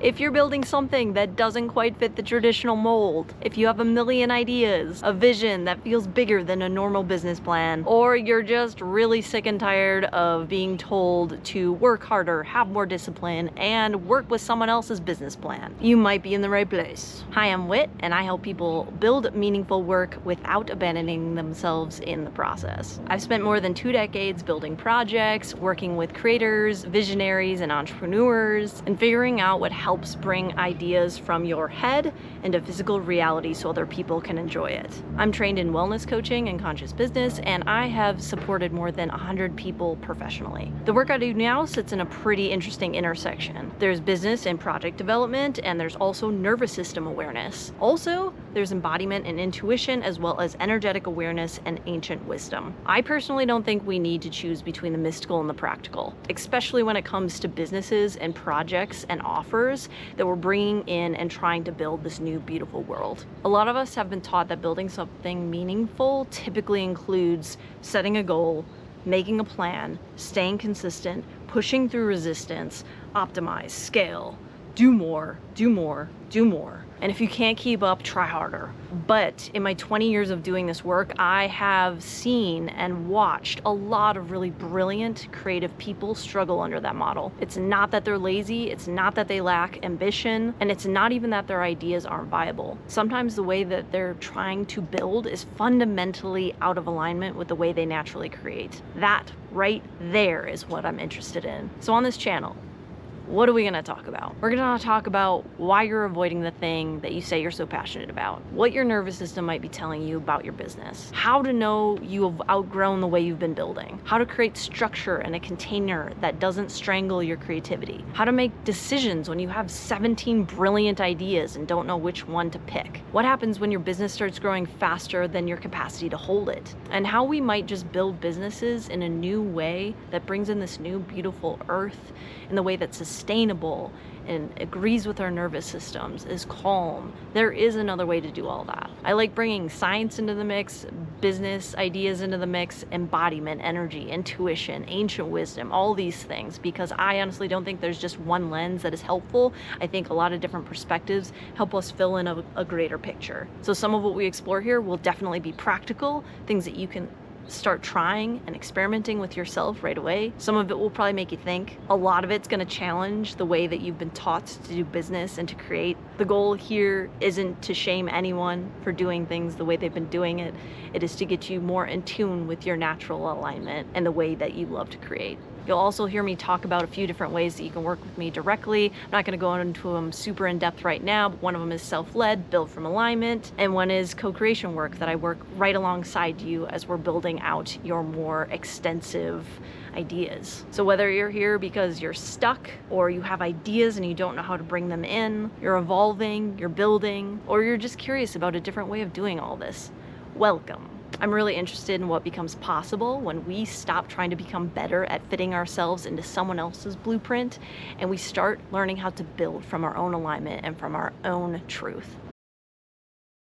If you're building something that doesn't quite fit the traditional mold, if you have a million ideas, a vision that feels bigger than a normal business plan, or you're just really sick and tired of being told to work harder, have more discipline, and work with someone else's business plan, you might be in the right place. Hi, I'm Whit, and I help people build meaningful work without abandoning themselves in the process. I've spent more than 2 decades building projects, working with creators, visionaries, and entrepreneurs, and figuring out what helps bring ideas from your head into physical reality so other people can enjoy it. I'm trained in wellness coaching and conscious business, and I have supported more than 100 people professionally. The work I do now sits in a pretty interesting intersection. There's business and project development, and there's also nervous system awareness. Also, there's embodiment and intuition, as well as energetic awareness and ancient wisdom. I personally don't think we need to choose between the mystical and the practical, especially when it comes to businesses and projects and offers that we're bringing in and trying to build this new beautiful world. A lot of us have been taught that building something meaningful typically includes setting a goal, making a plan, staying consistent, pushing through resistance, optimize, scale, do more, do more, do more. And if you can't keep up, try harder. But in my 20 years of doing this work, I have seen and watched a lot of really brilliant, creative people struggle under that model. It's not that they're lazy, it's not that they lack ambition, and it's not even that their ideas aren't viable. Sometimes the way that they're trying to build is fundamentally out of alignment with the way they naturally create. That right there is what I'm interested in. So on this channel, what are we gonna talk about? We're gonna talk about why you're avoiding the thing that you say you're so passionate about, what your nervous system might be telling you about your business, how to know you have outgrown the way you've been building, how to create structure and a container that doesn't strangle your creativity, how to make decisions when you have 17 brilliant ideas and don't know which one to pick, what happens when your business starts growing faster than your capacity to hold it, and how we might just build businesses in a new way that brings in this new beautiful earth in the way that's sustainable and agrees with our nervous systems, is calm. There is another way to do all that. I like bringing science into the mix, business ideas into the mix, embodiment, energy, intuition, ancient wisdom, all these things, because I honestly don't think there's just one lens that is helpful. I think a lot of different perspectives help us fill in a greater picture. So some of what we explore here will definitely be practical, things that you can start trying and experimenting with yourself right away. Some of it will probably make you think. A lot of it's going to challenge the way that you've been taught to do business and to create. The goal here isn't to shame anyone for doing things the way they've been doing it. It is to get you more in tune with your natural alignment and the way that you love to create. You'll also hear me talk about a few different ways that you can work with me directly. I'm not going to go into them super in depth right now, but one of them is self-led, build from alignment, and one is co-creation work that I work right alongside you as we're building out your more extensive ideas. So whether you're here because you're stuck, or you have ideas and you don't know how to bring them in, you're evolving, you're building, or you're just curious about a different way of doing all this, welcome. I'm really interested in what becomes possible when we stop trying to become better at fitting ourselves into someone else's blueprint and we start learning how to build from our own alignment and from our own truth.